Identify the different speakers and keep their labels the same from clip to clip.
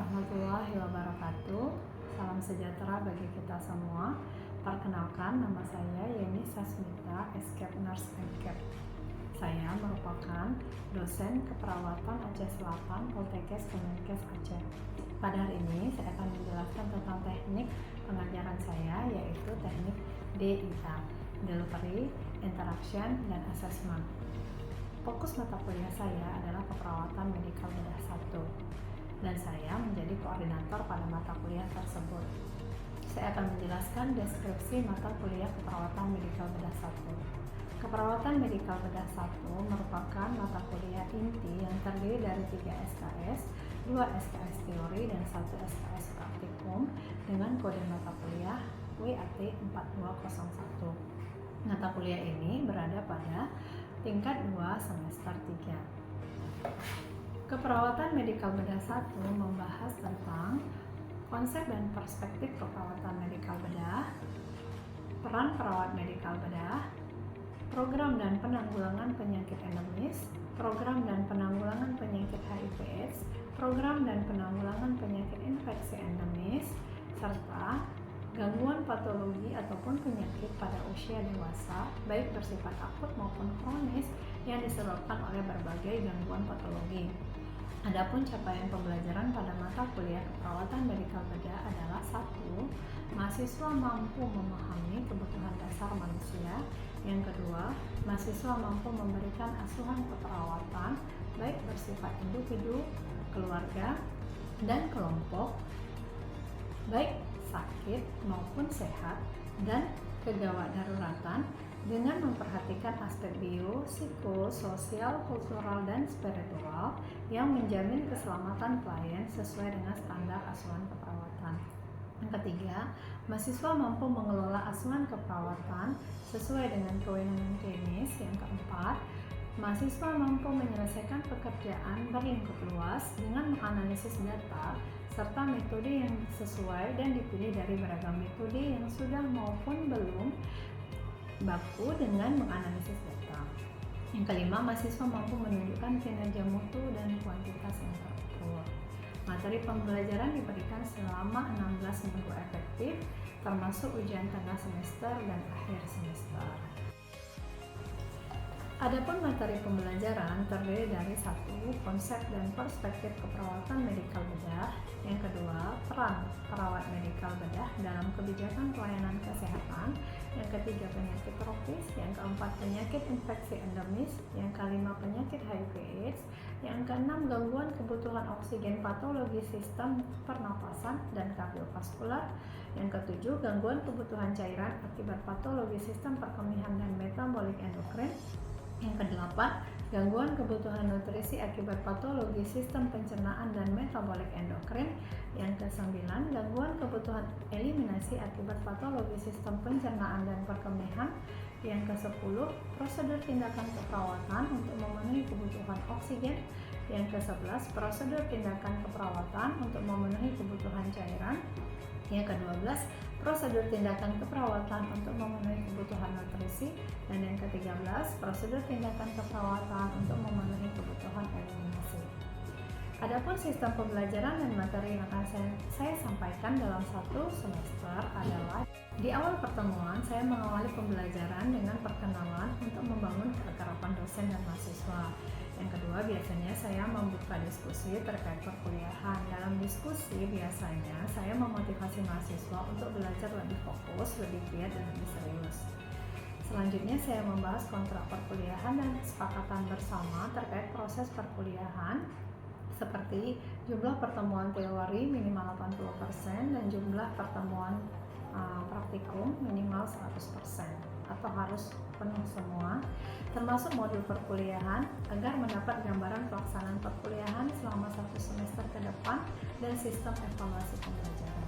Speaker 1: warahmatullahi wabarakatuh. Salam sejahtera bagi kita semua. Perkenalkan, nama saya Yeni Sasmita, Escape Nurse Escape. Saya merupakan dosen keperawatan Aceh Selatan, Poltekkes Kemenkes Aceh. Pada hari ini saya akan menjelaskan tentang teknik pengajaran saya, yaitu teknik DIA, Delivery, Interaction, dan Assessment. Fokus mata kuliah saya adalah keperawatan medikal bedah 1, dan saya menjadi koordinator pada mata kuliah tersebut. Saya akan menjelaskan deskripsi mata kuliah keperawatan medikal bedah 1. Keperawatan medikal bedah 1 merupakan mata kuliah inti yang terdiri dari 3 SKS, 2 SKS teori, dan 1 SKS praktikum dengan kode mata kuliah WAT 4201. Mata kuliah ini berada pada tingkat 2 semester 3. Keperawatan medikal bedah 1 membahas tentang konsep dan perspektif keperawatan medikal bedah, peran perawat medikal bedah, program dan penanggulangan penyakit endemis, program dan penanggulangan penyakit HIV/AIDS, program dan penanggulangan penyakit infeksi endemis, serta gangguan patologi ataupun penyakit pada usia dewasa, baik bersifat akut maupun kronis yang disebabkan oleh berbagai gangguan patologi. Adapun capaian pembelajaran pada mata kuliah keperawatan medikal bedah adalah 1. Mahasiswa mampu memahami kebutuhan dasar manusia. Yang kedua, mahasiswa mampu memberikan asuhan keperawatan baik bersifat individu, keluarga, dan kelompok, baik sakit maupun sehat, dan kegawat daruratan dengan memperhatikan aspek bio, psikososial, kultural, dan spiritual yang menjamin keselamatan klien sesuai dengan standar asuhan keperawatan. Yang ketiga, mahasiswa mampu mengelola asuhan keperawatan sesuai dengan kewenangan klinis. Yang keempat, mahasiswa mampu menyelesaikan pekerjaan berlingkup luas dengan menganalisis data serta metode yang sesuai dan dipilih dari beragam metode yang sudah maupun belum baku dengan menganalisis data. Yang kelima, mahasiswa mampu menunjukkan kinerja mutu dan kuantitas yang terukur. Materi pembelajaran diberikan selama 16 minggu efektif, termasuk ujian tengah semester dan akhir semester. Adapun materi pembelajaran terdiri dari 1. Konsep dan perspektif keperawatan medikal bedah. Yang kedua, peran perawat medikal bedah dalam kebijakan pelayanan kesehatan. Yang ketiga, penyakit tropis. Yang keempat, penyakit infeksi endemis. Yang kelima, penyakit HIV/AIDS. Yang keenam, gangguan kebutuhan oksigen patologi sistem pernapasan dan kardiovaskular. Yang ketujuh, gangguan kebutuhan cairan akibat patologi sistem perkemihan dan metabolik endokrin. Yang kedelapan, gangguan kebutuhan nutrisi akibat patologi sistem pencernaan dan metabolik endokrin. Yang kesembilan, gangguan kebutuhan eliminasi akibat patologi sistem pencernaan dan perkemihan. Yang kesepuluh, prosedur tindakan keperawatan untuk memenuhi kebutuhan oksigen. Yang kesebelas, prosedur tindakan keperawatan untuk memenuhi kebutuhan cairan. Yang ke-12, prosedur tindakan keperawatan untuk memenuhi kebutuhan nutrisi. Dan yang ke-13, prosedur tindakan keperawatan untuk memenuhi kebutuhan eliminasi. Adapun sistem pembelajaran dan materi yang akan saya sampaikan dalam satu semester adalah: di awal pertemuan, saya mengawali pembelajaran dengan perkenalan untuk membangun keakraban dosen dan mahasiswa. Yang kedua, biasanya saya membuka diskusi terkait perkuliahan. Dalam diskusi, biasanya saya memotivasi mahasiswa untuk belajar lebih fokus, lebih giat, dan lebih serius. Selanjutnya, saya membahas kontrak perkuliahan dan kesepakatan bersama terkait proses perkuliahan, seperti jumlah pertemuan teori minimal 80% dan jumlah pertemuan praktikum minimal 100%, atau harus penuh semua, termasuk modul perkuliahan, agar mendapat gambaran pelaksanaan perkuliahan selama 1 semester ke depan dan sistem evaluasi pembelajaran.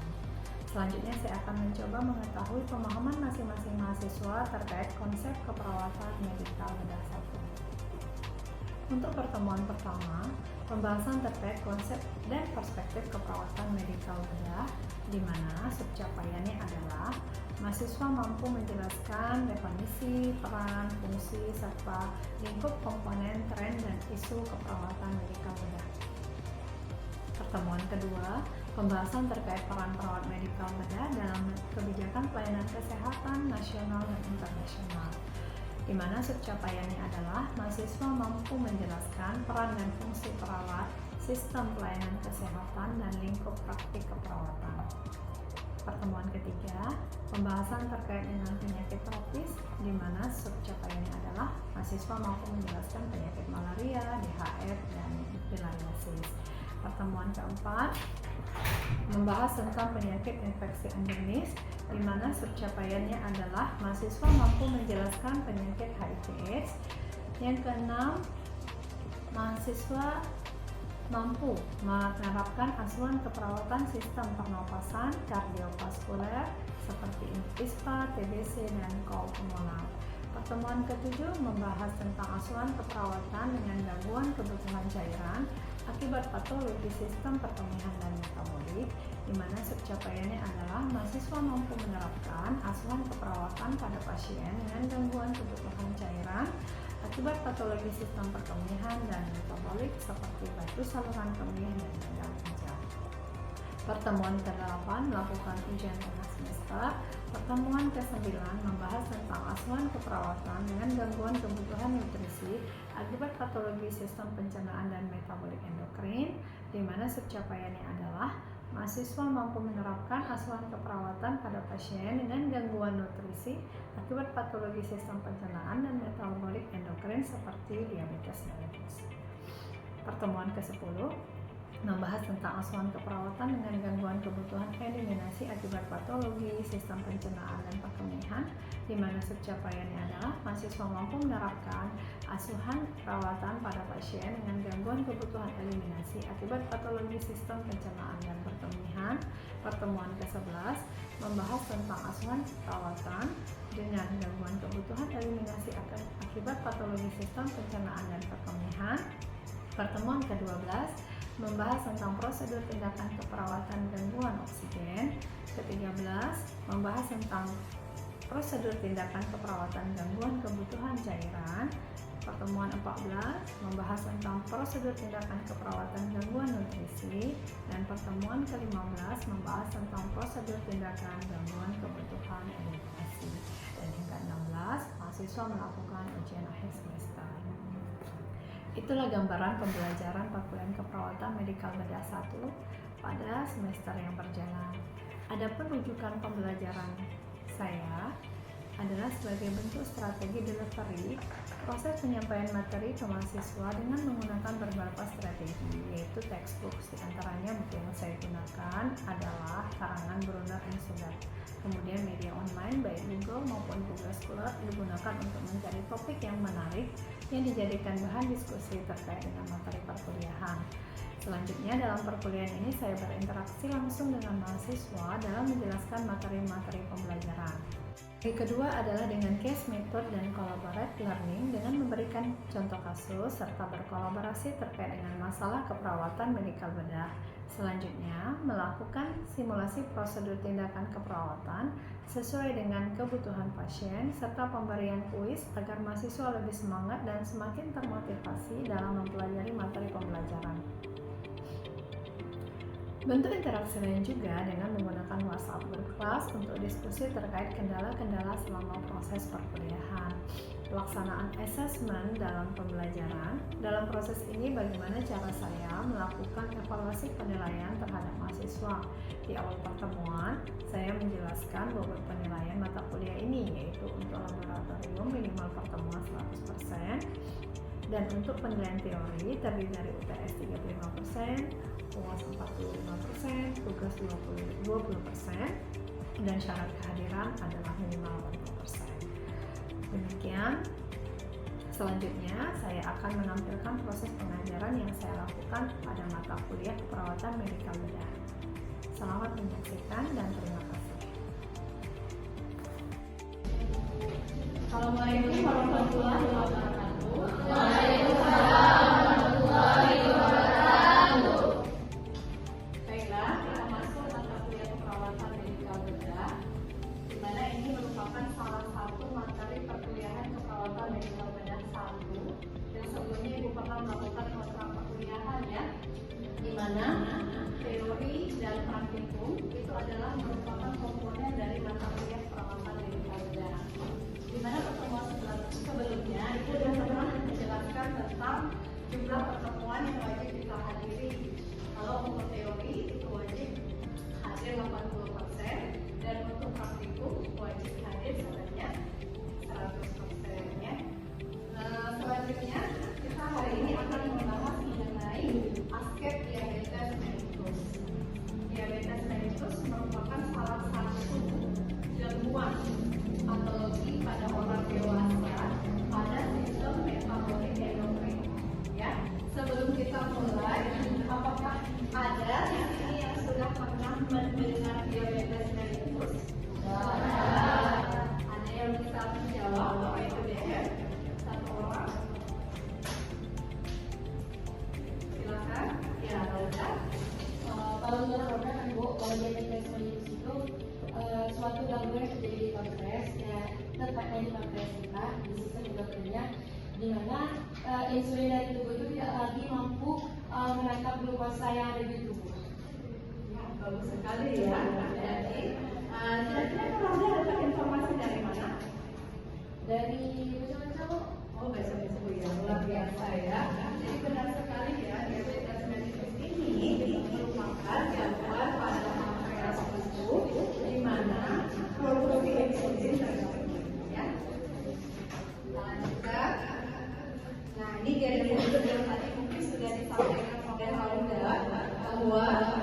Speaker 1: Selanjutnya, saya akan mencoba mengetahui pemahaman masing-masing mahasiswa terkait konsep keperawatan medikal bedah 1. Untuk pertemuan pertama, pembahasan terkait konsep dan perspektif keperawatan medikal bedah, di mana subcapaiannya adalah mahasiswa mampu menjelaskan definisi, peran, fungsi, serta lingkup komponen, tren, dan isu keperawatan medikal bedah. Pertemuan kedua, pembahasan terkait peran perawat medikal bedah dalam kebijakan pelayanan kesehatan nasional dan internasional, di mana subcapaiannya adalah mahasiswa mampu menjelaskan peran dan fungsi perawat, sistem pelayanan kesehatan, dan lingkup praktik keperawatan. Pertemuan ketiga, pembahasan terkait dengan penyakit tropis, di mana subcapaiannya adalah mahasiswa mampu menjelaskan penyakit malaria, DHF, dan filariasis. Pertemuan keempat, membahas tentang penyakit infeksi endemis, di mana subcapaiannya adalah mahasiswa mampu menjelaskan penyakit HIV/AIDS. Yang keenam, mahasiswa mampu menerapkan asuhan keperawatan sistem pernapasan kardiovaskuler seperti ISPA, TBC, dan call pulmonar. Pertemuan ketujuh membahas tentang asuhan keperawatan dengan gangguan kebutuhan cairan akibat patologi sistem perkemihan dan metabolik, di mana subcapaiannya adalah mahasiswa mampu menerapkan asuhan keperawatan pada pasien dengan gangguan kebutuhan cairan akibat patologi sistem perkemihan dan metabolik seperti batu saluran kemih dan gagal ginjal. Pertemuan ke-8 melakukan ujian tengah semester. Pertemuan ke-9 membahas tentang asuhan keperawatan dengan gangguan kebutuhan nutrisi akibat patologi sistem pencernaan dan metabolik endokrin, di mana subcapaiannya adalah mahasiswa mampu menerapkan asuhan keperawatan pada pasien dengan gangguan nutrisi akibat patologi sistem pencernaan dan metabolik endokrin seperti diabetes mellitus. Pertemuan ke-10 membahas tentang asuhan keperawatan dengan gangguan kebutuhan eliminasi akibat patologi sistem pencernaan dan perkemihan, di mana subcapaiannya adalah mahasiswa mampu menerapkan asuhan perawatan pada pasien dengan gangguan kebutuhan eliminasi akibat patologi sistem pencernaan dan perkemihan. Pertemuan ke-11 membahas tentang asuhan perawatan dengan gangguan kebutuhan eliminasi akibat patologi sistem pencernaan dan perkemihan. Pertemuan ke-12 membahas tentang prosedur tindakan keperawatan gangguan oksigen. Ke-13 membahas tentang prosedur tindakan keperawatan gangguan kebutuhan cairan. Pertemuan 14 membahas tentang prosedur tindakan keperawatan gangguan nutrisi. Dan pertemuan ke-15 membahas tentang prosedur tindakan gangguan kebutuhan eliminasi. Dan yang ke-16, mahasiswa melakukan ujian akhir semester. Itulah gambaran pembelajaran perkuliahan keperawatan medikal bedah 1 pada semester yang berjalan. Adapun rujukan pembelajaran saya adalah sebagai bentuk strategi delivery proses penyampaian materi ke mahasiswa dengan menggunakan beberapa strategi, yaitu textbook. Di antaranya buku yang saya gunakan adalah karangan Brunner & Sugar. Kemudian media online baik Google maupun Google Scholar digunakan untuk mencari topik yang menarik yang dijadikan bahan diskusi terkait dengan materi perkuliahan. Selanjutnya dalam perkuliahan ini saya berinteraksi langsung dengan mahasiswa dalam menjelaskan materi-materi pembelajaran. Yang kedua adalah dengan case method dan collaborate learning dengan memberikan contoh kasus serta berkolaborasi terkait dengan masalah keperawatan medikal bedah. Selanjutnya, melakukan simulasi prosedur tindakan keperawatan sesuai dengan kebutuhan pasien serta pemberian kuis agar mahasiswa lebih semangat dan semakin termotivasi dalam mempelajari materi pembelajaran. Bentuk interaksi lain juga dengan menggunakan WhatsApp berkelas untuk diskusi terkait kendala-kendala selama proses perkuliahan. Pelaksanaan assessment dalam pembelajaran. Dalam proses ini bagaimana cara saya melakukan evaluasi penilaian terhadap mahasiswa. Di awal pertemuan, saya menjelaskan bobot penilaian mata kuliah ini, yaitu untuk laboratorium minimal pertemuan 100%, dan untuk penilaian teori terdiri dari UTS 35%, UAS 45%, tugas 20%, dan syarat kehadiran adalah minimal 80%. Demikian, selanjutnya saya akan menampilkan proses pengajaran yang saya lakukan pada mata kuliah keperawatan medikal bedah. Selamat menyaksikan dan terima kasih. Assalamualaikum warahmatullahi wabarakatuh. Waalaikumsalam warahmatullahi wabarakatuh. Baiklah, kita masuk mata kuliah keperawatan medikal bedah, di mana ini merupakan salah satu materi perkuliahan keperawatan medikal bedah 1 yang sebelumnya Ibu pernah melakukan kontrak perkuliahan ya, di mana mellitus merupakan salah satu gangguan patologi pada orang dewasa pada sistem metabolik endokrin. Ya, sebelum kita mulai, apakah ada di sini yang sudah pernah mendengar diabetes mellitus? Ada yang bisa menjawab apa itu DM? Satu orang. Silakan. Ya, Laura.
Speaker 2: Kalau menurut Laura kan Bu, kalau diabetes mellitus itu suatu gangguan yang terjadi di pankreas, ya tepatnya di pankreas kita, di sistem endokrinnya, di mana insulin dari tubuh itu tidak lagi mampu menangkap glukosa yang ada di tubuh.
Speaker 1: Ya, bagus sekali ya. Jadi, kira-kira kalau dia dapat informasi dari mana?
Speaker 2: Dari baca-baca Bu.
Speaker 1: Oh, baca-baca ya, luar biasa ya. Jadi benar sekali ya, diabetes mellitus ini merupakan gangguan pada pankreas tubuh di mana produksi insulin terganggu. Ya. Lanjutkan. Nah, ini diabetes yang tadi mungkin sudah disampaikan oleh Laura bahwa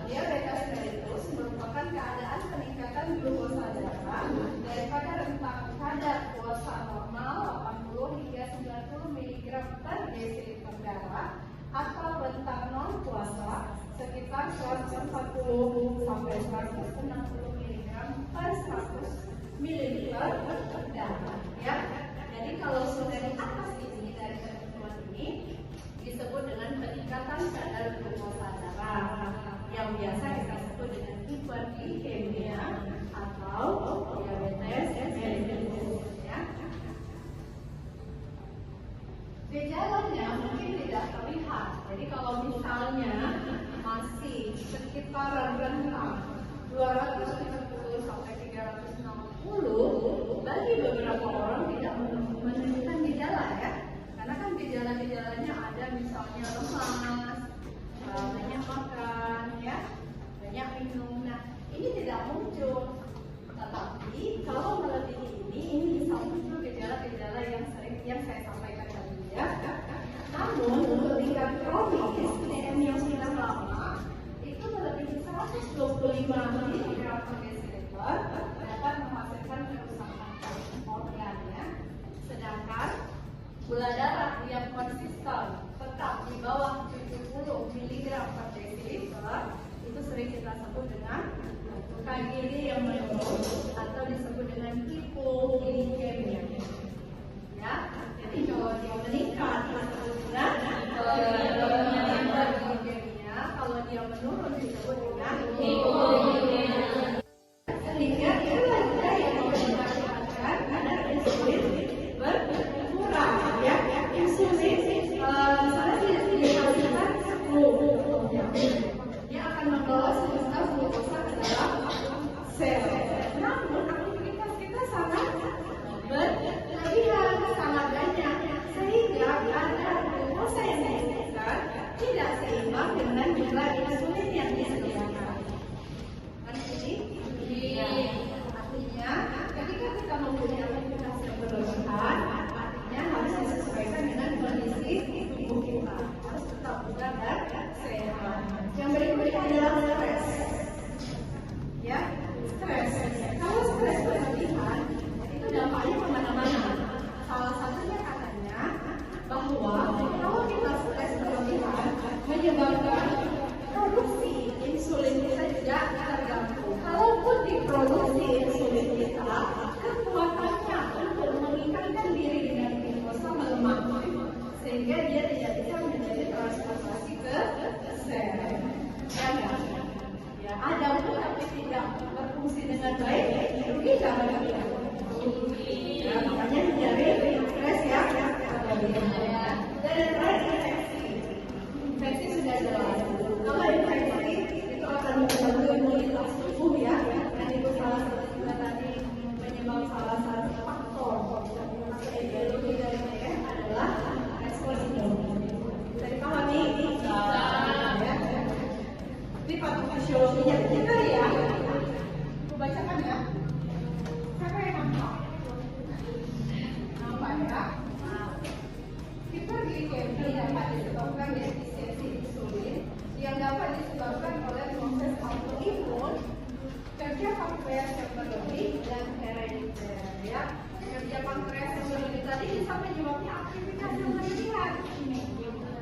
Speaker 1: diabetes mellitus merupakan keadaan peningkatan glukosa darah daripada rentang kadar glukosa normal 80 hingga 90 mg per desiliter darah atau rentang non puasa sekitar 140 sampai 160 mg per 100 ml darah. Ya, jadi kalau sudah di atas ini dari ketentuan ini disebut dengan peningkatan kadar glukosa darah yang biasa kita sebut dengan hiperglikemia atau diabetes mellitus. Ya. Gejalanya mungkin tidak terlihat. Jadi kalau misalnya masih sekitaran rentang 230 sampai 360, bagi beberapa orang tidak menunjukkan gejala ya. Karena kan gejala-gejalanya ada misalnya lemas, banyak makan, ya, banyak minum. Nah, ini tidak muncul. Tetapi kalau melebihi ini bisa muncul gejala-gejala yang sering yang saya sampaikan tadi ya. Namun untuk tingkat kronis DM yang sudah lama itu melebihi 125 mg per desiliter dapat menghasilkan kerusakan organ ya. Sedangkan gula darah yang konsisten tetap di bawah 70 mg per desiliter itu sering kita sebut dengan KGD yang menurun atau disebut dengan hipoglikemia. Ya, jadi kalau dia meningkat disebut dengan hiperglikemia, kalau dia menurun disebut dengan hipoglikemia. Sehingga itulah juga yang menyebabkan kadar insulin berkurang. Ya, insulin misalnya dihasilkan 10, dia akan membawa semesta glukosa ke dalam sel. Namun aktivitas kita sangat berlebihan, sangat banyak, sehingga kadar glukosa yang dihasilkan tidak seimbang dengan jumlah insulin yang disediakan. Artinya, ketika kita mempunyai aktivitas yang berlebihan, artinya harus disesuaikan dengan kondisi tubuh kita. Harus tetap bugar dan sehat. Yang berikutnya adalah stres. Ya, stres. Kalau stres berlebihan, itu dampaknya kemana-mana. Salah satunya katanya bahwa kalau kita stres berlebihan menyebabkan produksi insulin kita juga terganggu. Kalaupun diproduksi insulin kita, kekuatannya untuk meningkatkan diri dengan glukosa melemah, sehingga dia tidak bisa menjadi transportasi ke sel. Ya, ada pun tapi tidak berfungsi dengan baik, rugi nggak bagi kita? Ya, makanya hindari stres ya. Dan yang terakhir infeksi. Infeksi sudah jelas. Kalau infeksi itu akan membantu imunitas tubuh ya. Dan itu salah satu juga tadi penyebab salah satu faktor etiologi dari DM adalah respon imun. Bisa dipahami? Ya. Ini faktor fisiologinya kita ya. Aku bacakan ya. Siapa yang nampak? Nampak ya? Hiperglikemia dapat disebabkan defisiensi insulin yang dapat disebabkan oleh proses autoimun pankreas yang berlebih dan herediter ya. Kerja pankreas yang berlebih tadi bisa menyebabkan aktivitas yang berlebihan.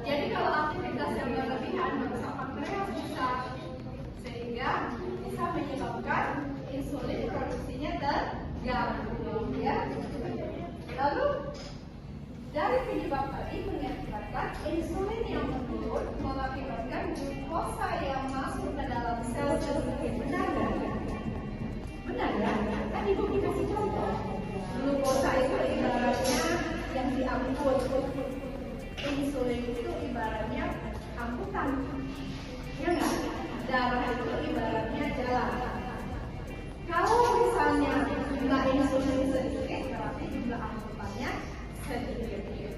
Speaker 1: Jadi kalau aktivitas yang berlebihan merusak pankreas sehingga bisa menyebabkan insulin produksinya terganggu ya. Lalu dari penyebab tadi mengakibatkan insulin yang menurun mengakibatkan glukosa yang masuk ke dalam sel tersebut. Benar ya? Benar ya? Kan ibu kasih contoh. Glukosa itu ibaratnya yang diangkut. Insulin itu ibaratnya angkutan. Ya nggak? Darah itu ibaratnya jalan. Kalau misalnya jumlah insulin sedikit, berarti jumlah angkutannya sedikit.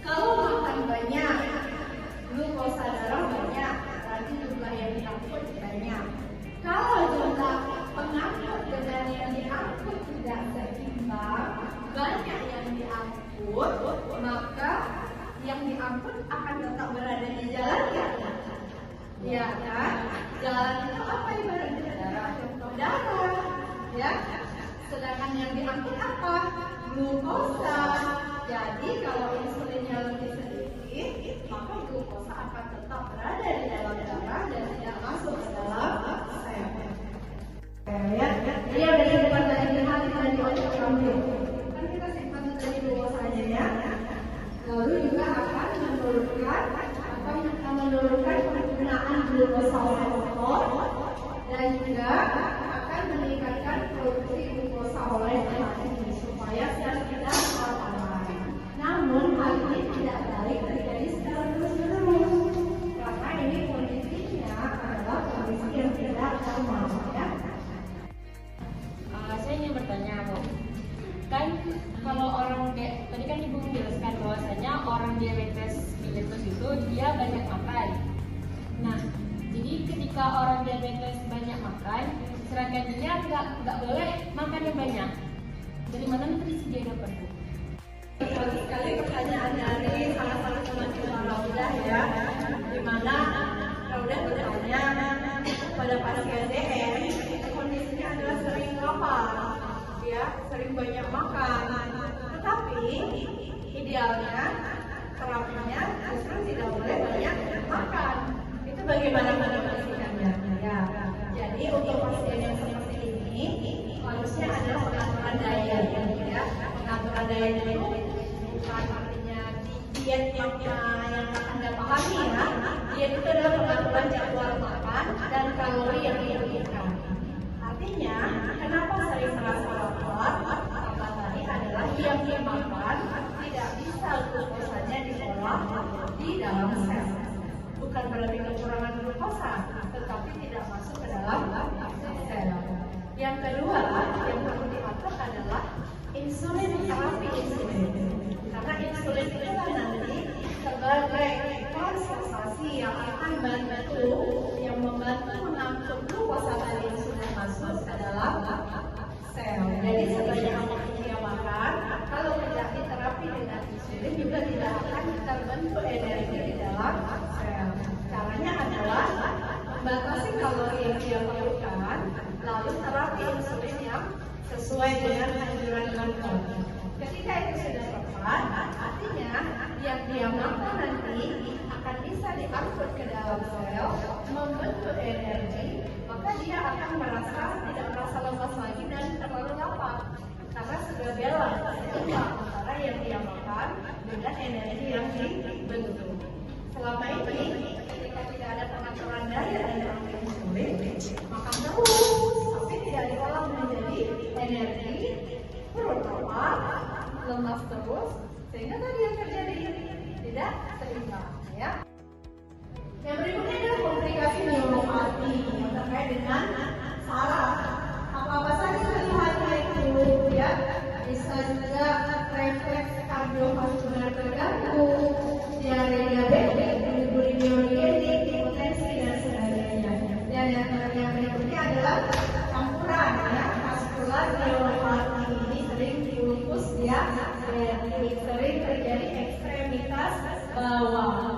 Speaker 1: Kalau makan banyak, glukosa darah banyak, berarti jumlah yang diangkut banyak. Kalau jumlah pengangkut dengan yang diangkut tidak seimbang, banyak yang diangkut, maka yang diangkut akan tetap berada di jalan ya? Ya kan? Jalan itu apa ibaratnya? Darah, contoh darah, ya. Sedangkan yang diangkut apa? Glukosa. Jadi kalau insulinnya lebih sedikit, maka glukosa akan tetap berada di dalam darah dan tidak masuk ke dalam sel. Ya, jadi ada simpan dari hati dan di otak kambing. Kan kita simpan dari glukosanya ya. Lalu juga akan menurunkan penggunaan glukosa dan juga akan meningkatkan produksi glukosa oleh hati supaya sel tidak terlambat. Namun hal ini tidak baik terjadi secara terus-menerus karena ini kondisinya adalah kondisi yang tidak normal ya.
Speaker 2: Saya ingin bertanya, Bu. Kan kalau orang tadi kan Ibu menjelaskan bahwasanya orang diabetes mellitus itu dia banyak makan. Nah, jadi ketika orang diabetes banyak makan, sedangkan dia nggak boleh makan yang banyak. Dari mana nutrisi dia dapat?
Speaker 1: Bagus sekali pertanyaan dari salah satu teman Raudah ya, di mana Raudah bertanya pada pasien DM kondisinya adalah sering lapar, ya, sering banyak makan. Tetapi idealnya terapinya justru tidak boleh banyak makan. Itu bagaimana mendefinisikannya? Ya, jadi untuk pasien yang seperti ini harusnya ada pengaturan diet, ya. Pengaturan diet itu bukan artinya diet yang Anda pahami ya. Diet itu adalah pengaturan jadwal makan dan kalori yang diinginkan. Artinya, kenapa sering merasa lapar? Karena tadi adalah yang dia makan tidak bisa glukosanya diolah di dalam sel. Bukan berarti kekurangan glukosa, tetapi tidak masuk ke dalam sel. Yang kedua, yang perlu diatur adalah insulin, terapi insulin. Karena insulin itu nanti sebagai konsentrasi yang akan membantu mengangkut glukosa tadi yang sudah masuk ke dalam sel. Jadi sebanyak apa dia makan, kalau tidak diterapi dengan insulin juga tidak akan terbentuk energi di dalam sel. Caranya adalah membatasi kalori yang dia perlukan, lalu terapi insulin yang sesuai dengan anjuran dokter. Ketika itu sudah tepat, artinya yang dia makan nanti akan bisa diangkut ke dalam sel, membentuk energi, maka dia akan tidak merasa lemas lagi dan terlalu lapar. Karena sudah balance antara yang dia makan dengan energi yang dibentuk. Selama ini, ketika tidak ada pengaturan diet dan insulin, makan terus, tapi tidak diolah menjadi energi, perut lapar, lemas terus, sehingga tadi yang terjadi tidak seimbang, ya. Yang berikutnya adalah komplikasi neuropati yang terkait dengan saraf. Apa-apa saja keluhannya itu, ya, bisa juga refleks kardiovaskular terganggu, diare diabetes, bulimia, hipotensi dan sebagainya. Dan yang berikutnya adalah campuran, ya, vaskular neuropati ini sering di lupus, ya, sering terjadi ekstremitas bawah.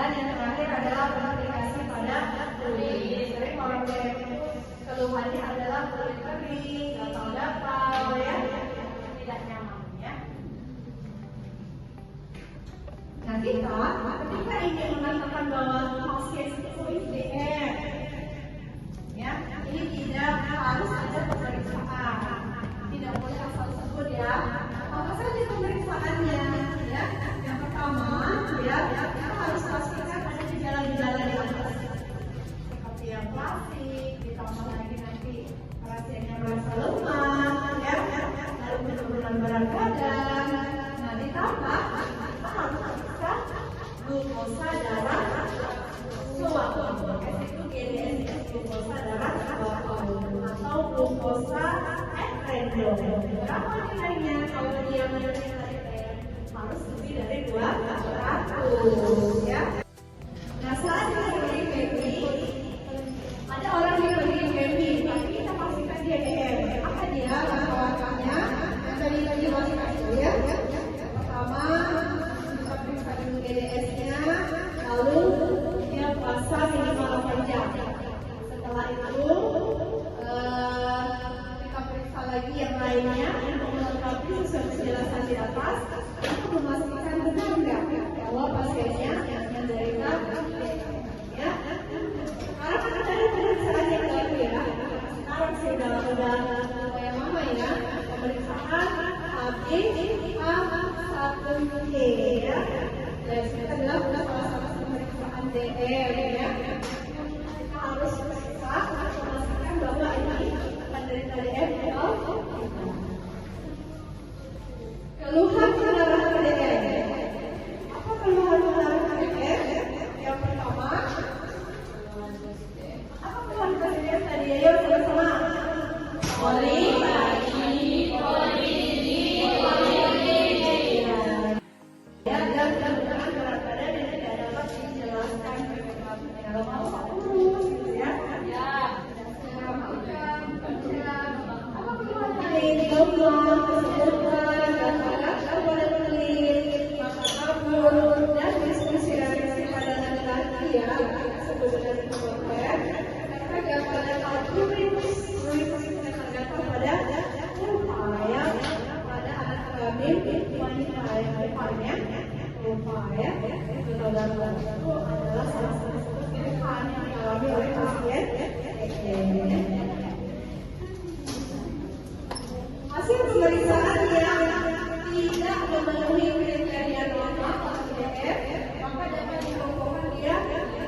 Speaker 2: Dan yang terakhir adalah komunikasi pada kulit. Sering orang DM itu keluhannya adalah kulit kering, gatal-gatal, ya, tidak nyaman, ya. Nah, kita ketika ingin mengatakan bahwa pasien itu IDM, ya, ini tidak harus ada pemeriksaan, tidak boleh asal sebut, ya. Apa saja pemeriksaannya, ya? Yang pertama, ya, kita harus pastikan ada gejala-gejala di atas, seperti yang klasik, ditambah lagi nanti pasiennya merasa lemah, ya, lalu penurunan berat badan. Nah, ditambah kita harus periksa glukosa darah suatu, itu GDS, glukosa darah suatu, atau glukosa random. Berapa nilainya? Kalau dia harus lebih dari 200, ya. Nah, selanjutnya baby, ada orang yang bagi baby, tapi kita pastikan dia DM. Apa dia langkah-langkahnya? Yang tadi masih kasih, ya. Pertama, kita periksa dulu GDS-nya, lalu dia puasa minimal 8 jam. Setelah itu kita periksa lagi yang lainnya untuk melengkapi sesuai penjelasan di atas, untuk memastikan benar enggak bahwa pasiennya menderita, ya. Karena kita dari pemeriksaan yang baru, ya. Sekarang sih udah kayak mama, ya. Pemeriksaan AB A1G, ya. Dan kita dilakukan salah satu pemeriksaan DM, ya. Kita harus periksa untuk memastikan bahwa ini penderita DM atau keluhan pendarahan DM. Apa keluhan pendarahan DM? Yang pertama, apa keluhan pendarahan tadi? Ayo sama-sama. Poli lagi, ya, dan berat badan yang tidak dapat dijelaskan kalau mau urus, gitu, ya. Apa keluhan tadi? Keluhan kesemutan, gatal-gatal pada kulit, mata kabur, dan diskusi pada laki-laki, ya. Sebenarnya itu dokter, karena gatal-gatal kulit, gatal pada lupa, ya, pada anak kelamin wanita yang depannya lupa, ya. Gatal-gatal itu adalah salah satu keluhan yang dialami oleh pasien. Hasil pemeriksaan yang tidak memenuhi kriteria normal IDF, maka dapat dikeluarkan dia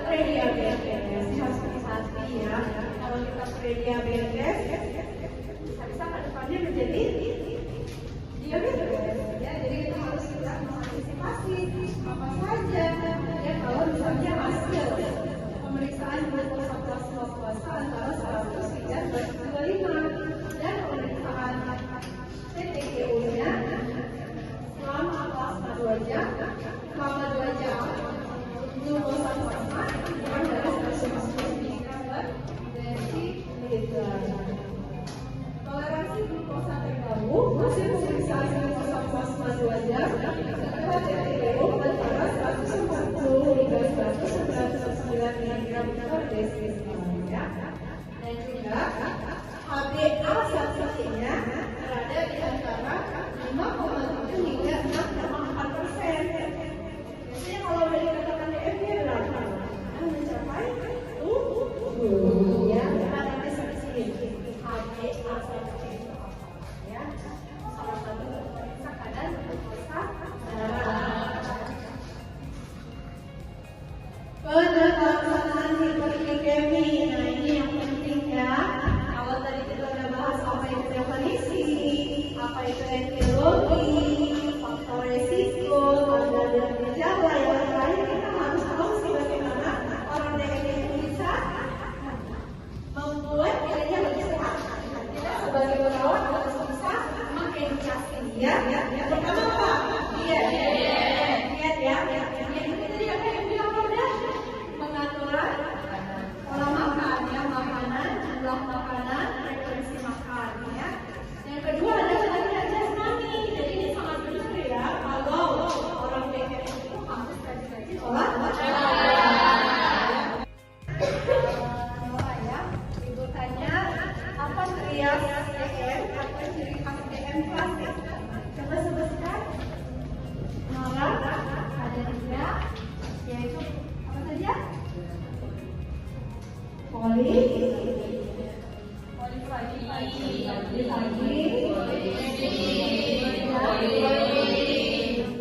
Speaker 2: prediabetes. Harus hati-hati, ya. Kalau kita prediabetes, bisa ke depannya menjadi diabetes, ya. Jadi kita harus sudah mengantisipasi apa saja, ya. Kalau misalnya hasil pemeriksaan glukosa plasma puasa antara 100 hingga 125, dan pemeriksaan CTGO-nya selama plasma 2 jam, selama 2 jam glukosa plasma kurang dari 150 mg/dl. Toleransi glukosa terganggu hasil pemeriksaan glukosa plasma 2 jam setelah CTGO antara 140 hingga 199 mg/dl, ya. Dan juga HbA1c-nya berada di antara 5,7 hingga 6,4%. Biasanya kalau udah dikatakan DM-nya berapa? Mencapai 7, ya. Kita nanti sedikit HbA1c itu apa, ya. Salah satu pemeriksa kadar glukosa darah. Pelaksanaan hiperglikemi, nah ini yang penting, ya. Kalau tadi kita udah bahas apa itu definisi, apa itu etiologi, faktor resiko, tanda dan gejala, yang terakhir kita harus tahu sih bagaimana orang DM itu bisa membuat dirinya lebih sehat. Kita sebagai perawat harus bisa mengedukasi dia. Pertama apa? Diet, ya. Jadi apa yang bilang udah pengaturan pola makan, ya, makanan, jumlah makanan, frekuensi makan, ya. Yang kedua adalah latihan jasmani. Jadi ini sangat benar, ya, kalau orang DM itu harus rajin-rajin olahraga. Coba sebutkan. Menolak ada 3, yaitu apa saja? Poli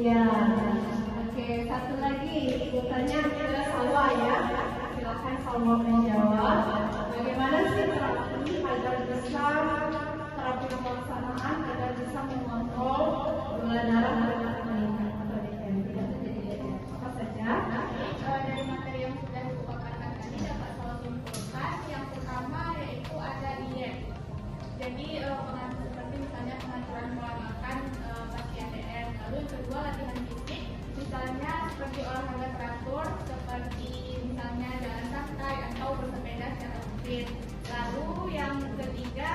Speaker 2: ya. Oke, satu lagi urutannya adalah Salwa ya. Silakan Salwa menjawab. Bagaimana sih terapi agar bisa terapi pelaksanaan agar bisa mengontrol gula darah pada meningkat atau diabetes? Apa saja?
Speaker 3: Dari materi yang sudah dipaparkan tadi dapat saya simpulkan yang pertama yaitu ada diet. Jadi seperti misalnya pengaturan pola makan pasien DM. Lalu yang kedua latihan fisik, misalnya seperti olahraga teratur, seperti misalnya jalan santai atau bersepeda secara rutin. Lalu yang ketiga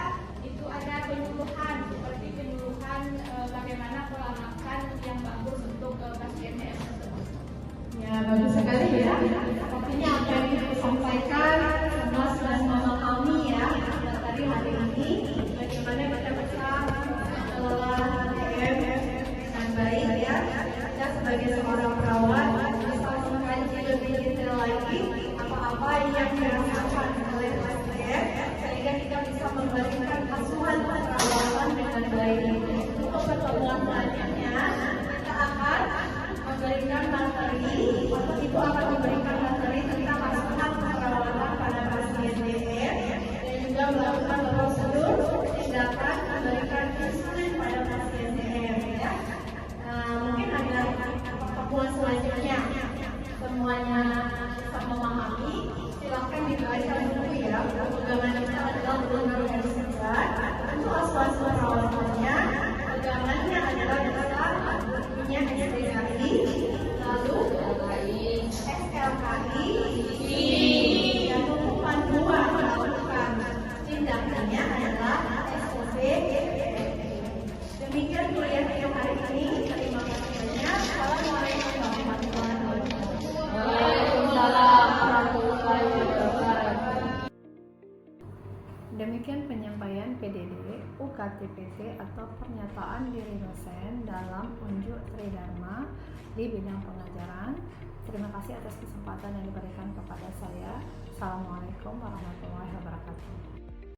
Speaker 3: itu ada penyuluhan, seperti penyuluhan bagaimana pola makan yang bagus untuk pasien DM tersebut.
Speaker 2: Ya, bagus sekali ya. Sepertinya apa yang disampaikan semua sudah memahami ya. Dan tadi hari ini bagaimana kita bisa mengelola DM dengan baik ya. Kita sebagai seorang perawat bisa mengkaji lebih detail lagi apa-apa yang dirasakan oleh pasien sehingga kita bisa memberikan asuhan perawatan dengan baik. Untuk pertemuan selanjutnya kita akan memberikan materi atau itu akan memberikan materi tentang asuhan perawatan pada pasien DM dan juga melakukan prosedur tindakan memberikan insulin pada pasien DM ya. Mungkin ada pertemuan selanjutnya semuanya bisa memahami, silakan dibaca dulu ya. Pegangan kita adalah benar garis besar untuk asuhan perawatannya. Pegangannya adalah dasar punya SDKI, lalu SLKI, dan untuk panduan melakukan tindakannya adalah SOP. Demikian kuliah video hari ini. Terima kasih banyak. Assalamualaikum warahmatullahi wabarakatuh.
Speaker 1: Waalaikumsalam warahmatullahi wabarakatuh. Demikian penyampaian PDD UKTPT atau pernyataan diri dosen dalam unjuk Tridharma di bidang pengajaran. Terima kasih atas kesempatan yang diberikan kepada saya. Assalamualaikum warahmatullahi wabarakatuh.